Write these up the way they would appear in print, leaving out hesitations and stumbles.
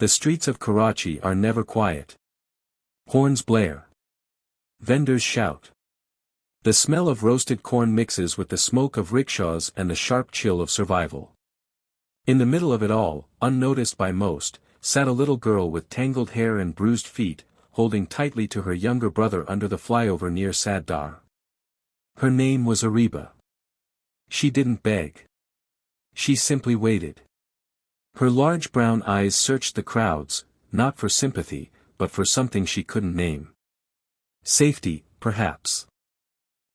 The streets of Karachi are never quiet. Horns blare. Vendors shout. The smell of roasted corn mixes with the smoke of rickshaws and the sharp chill of survival. In the middle of it all, unnoticed by most, sat a little girl with tangled hair and bruised feet, holding tightly to her younger brother under the flyover near Saddar. Her name was Areeba. She didn't beg. She simply waited. Her large brown eyes searched the crowds, not for sympathy, but for something she couldn't name. Safety, perhaps.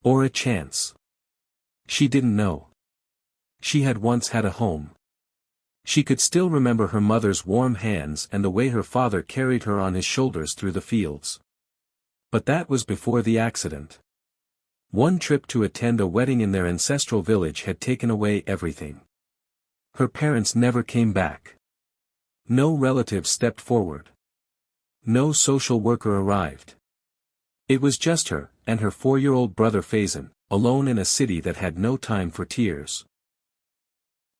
Or a chance. She didn't know. She had once had a home. She could still remember her mother's warm hands and the way her father carried her on his shoulders through the fields. But that was before the accident. One trip to attend a wedding in their ancestral village had taken away everything. Her parents never came back. No relative stepped forward. No social worker arrived. It was just her, and her 4-year-old brother Faizan, alone in a city that had no time for tears.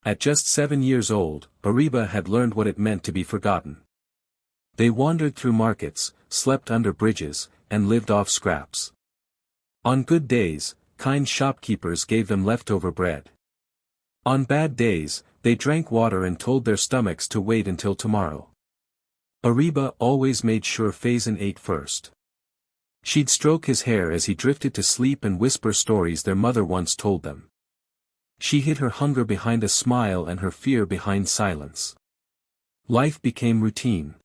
At just 7 years old, Areeba had learned what it meant to be forgotten. They wandered through markets, slept under bridges, and lived off scraps. On good days, kind shopkeepers gave them leftover bread. On bad days, they drank water and told their stomachs to wait until tomorrow. Areeba always made sure Faizan ate first. She'd stroke his hair as he drifted to sleep and whisper stories their mother once told them. She hid her hunger behind a smile and her fear behind silence. Life became routine.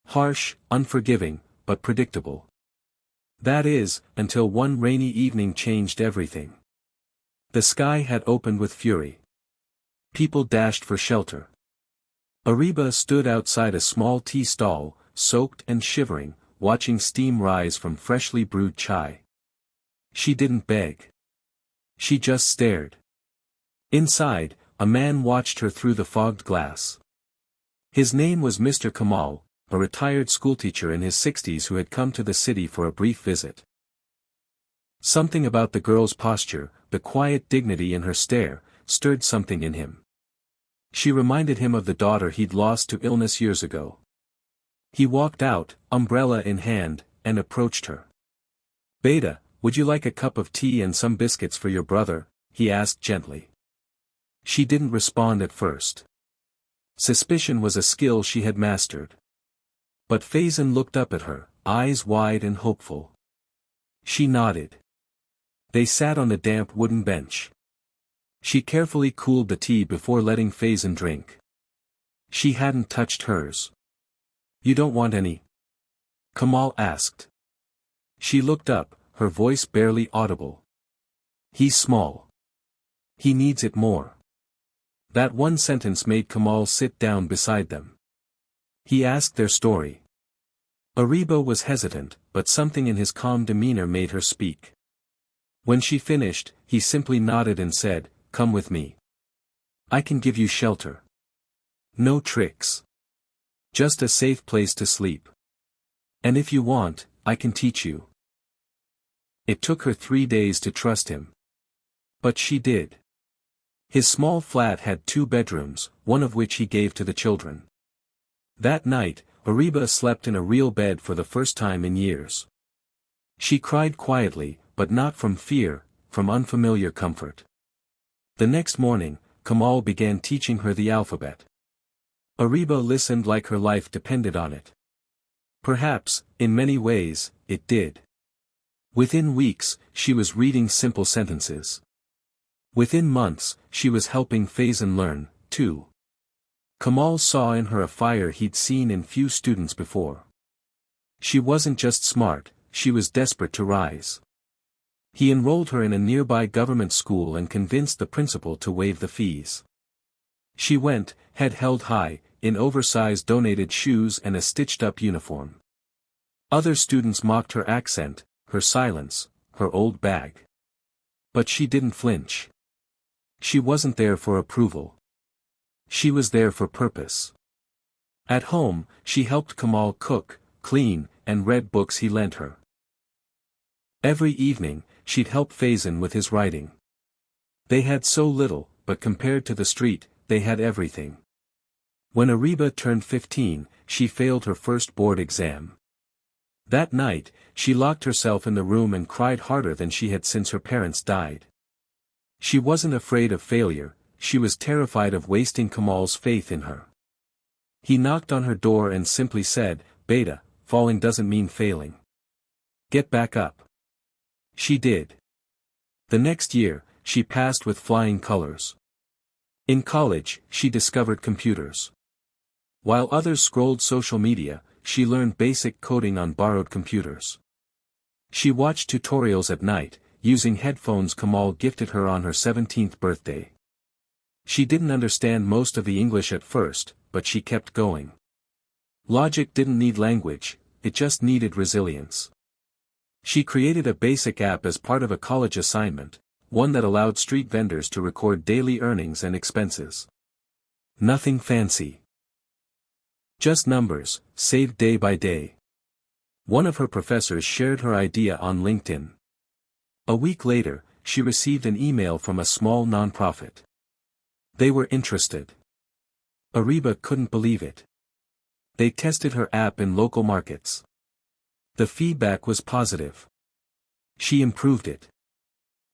Harsh, unforgiving, but predictable. That is, until one rainy evening changed everything. The sky had opened with fury. People dashed for shelter. Areeba stood outside a small tea stall, soaked and shivering, watching steam rise from freshly brewed chai. She didn't beg. She just stared. Inside, a man watched her through the fogged glass. His name was Mr. Kamal, a retired schoolteacher in his 60s who had come to the city for a brief visit. Something about the girl's posture, the quiet dignity in her stare, stirred something in him. She reminded him of the daughter he'd lost to illness years ago. He walked out, umbrella in hand, and approached her. "Beta, would you like a cup of tea and some biscuits for your brother?" he asked gently. She didn't respond at first. Suspicion was a skill she had mastered. But Faizan looked up at her, eyes wide and hopeful. She nodded. They sat on the damp wooden bench. She carefully cooled the tea before letting Faizan drink. She hadn't touched hers. "You don't want any?" Kamal asked. She looked up, her voice barely audible. "He's small. He needs it more." That one sentence made Kamal sit down beside them. He asked their story. Areeba was hesitant, but something in his calm demeanor made her speak. When she finished, he simply nodded and said, "Come with me. I can give you shelter. No tricks. Just a safe place to sleep. And if you want, I can teach you." It took her 3 days to trust him. But she did. His small flat had 2 bedrooms, one of which he gave to the children. That night, Areeba slept in a real bed for the first time in years. She cried quietly, but not from fear, from unfamiliar comfort. The next morning, Kamal began teaching her the alphabet. Areeba listened like her life depended on it. Perhaps, in many ways, it did. Within weeks, she was reading simple sentences. Within months, she was helping Faizan learn, too. Kamal saw in her a fire he'd seen in few students before. She wasn't just smart, she was desperate to rise. He enrolled her in a nearby government school and convinced the principal to waive the fees. She went, head held high, in oversized donated shoes and a stitched-up uniform. Other students mocked her accent, her silence, her old bag. But she didn't flinch. She wasn't there for approval. She was there for purpose. At home, she helped Kamal cook, clean, and read books he lent her. Every evening, she'd help Faizan with his writing. They had so little, but compared to the street, they had everything. When Areeba turned 15, she failed her first board exam. That night, she locked herself in the room and cried harder than she had since her parents died. She wasn't afraid of failure, she was terrified of wasting Kamal's faith in her. He knocked on her door and simply said, "Beta, falling doesn't mean failing. Get back up." She did. The next year, she passed with flying colors. In college, she discovered computers. While others scrolled social media, she learned basic coding on borrowed computers. She watched tutorials at night, using headphones Kamal gifted her on her 17th birthday. She didn't understand most of the English at first, but she kept going. Logic didn't need language, it just needed resilience. She created a basic app as part of a college assignment, one that allowed street vendors to record daily earnings and expenses. Nothing fancy. Just numbers, saved day by day. One of her professors shared her idea on LinkedIn. A week later, she received an email from a small nonprofit. They were interested. Areeba couldn't believe it. They tested her app in local markets. The feedback was positive. She improved it.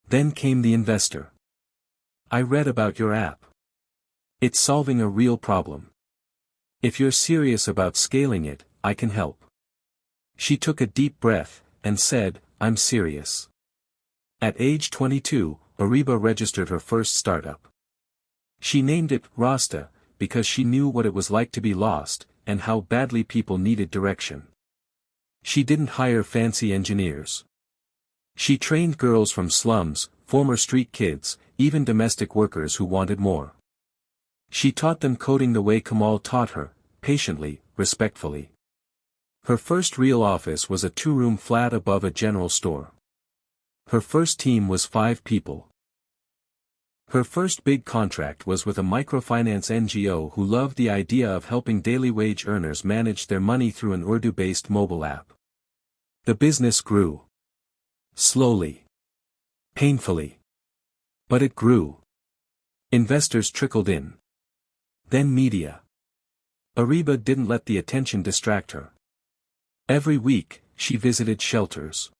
Then came the investor. "I read about your app. It's solving a real problem. If you're serious about scaling it, I can help." She took a deep breath, and said, "I'm serious." At age 22, Areeba registered her first startup. She named it Rasta, because she knew what it was like to be lost, and how badly people needed direction. She didn't hire fancy engineers. She trained girls from slums, former street kids, even domestic workers who wanted more. She taught them coding the way Kamal taught her, patiently, respectfully. Her first real office was a 2-room flat above a general store. Her first team was 5 people. Her first big contract was with a microfinance NGO who loved the idea of helping daily wage earners manage their money through an Urdu-based mobile app. The business grew. Slowly. Painfully. But it grew. Investors trickled in. Then media. Areeba didn't let the attention distract her. Every week, she visited shelters.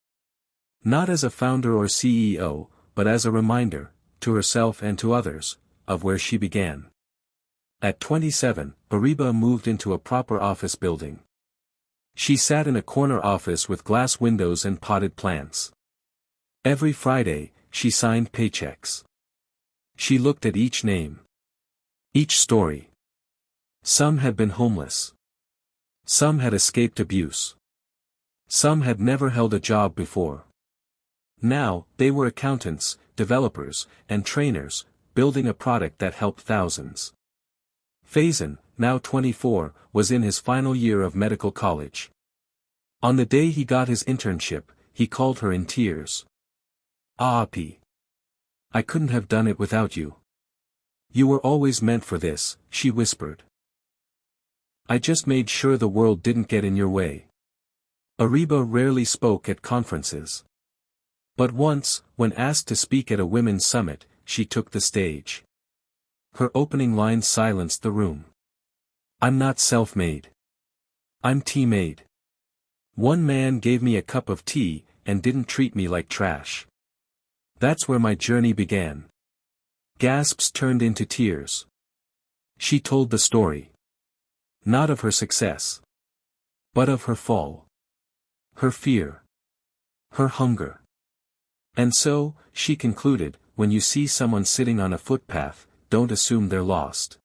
Not as a founder or CEO, but as a reminder, to herself and to others, of where she began. At 27, Areeba moved into a proper office building. She sat in a corner office with glass windows and potted plants. Every Friday, she signed paychecks. She looked at each name. Each story. Some had been homeless. Some had escaped abuse. Some had never held a job before. Now, they were accountants, developers, and trainers, building a product that helped thousands. Faizan, now 24, was in his final year of medical college. On the day he got his internship, he called her in tears. "Aapi. I couldn't have done it without you. You were always meant for this," she whispered. "I just made sure the world didn't get in your way." Areeba rarely spoke at conferences. But once, when asked to speak at a women's summit, she took the stage. Her opening lines silenced the room. "I'm not self-made. I'm tea-made. One man gave me a cup of tea, and didn't treat me like trash. That's where my journey began." Gasps turned into tears. She told the story. Not of her success. But of her fall. Her fear. Her hunger. And so, she concluded, when you see someone sitting on a footpath, don't assume they're lost.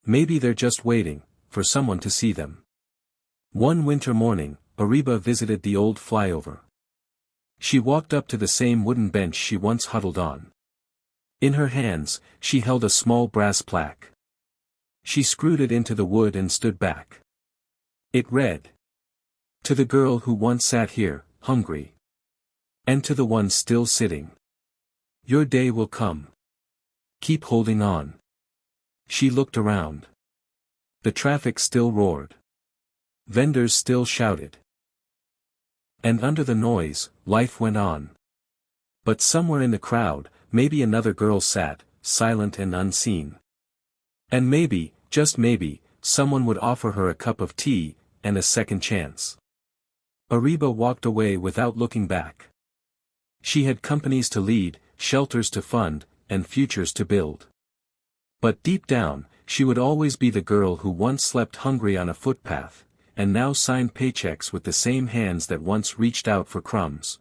Maybe they're just waiting, for someone to see them. One winter morning, Areeba visited the old flyover. She walked up to the same wooden bench she once huddled on. In her hands, she held a small brass plaque. She screwed it into the wood and stood back. It read, "To the girl who once sat here, hungry. And to the one still sitting. Your day will come. Keep holding on." She looked around. The traffic still roared. Vendors still shouted. And under the noise, life went on. But somewhere in the crowd, maybe another girl sat, silent and unseen. And maybe, just maybe, someone would offer her a cup of tea, and a second chance. Areeba walked away without looking back. She had companies to lead, shelters to fund, and futures to build. But deep down, she would always be the girl who once slept hungry on a footpath, and now signed paychecks with the same hands that once reached out for crumbs.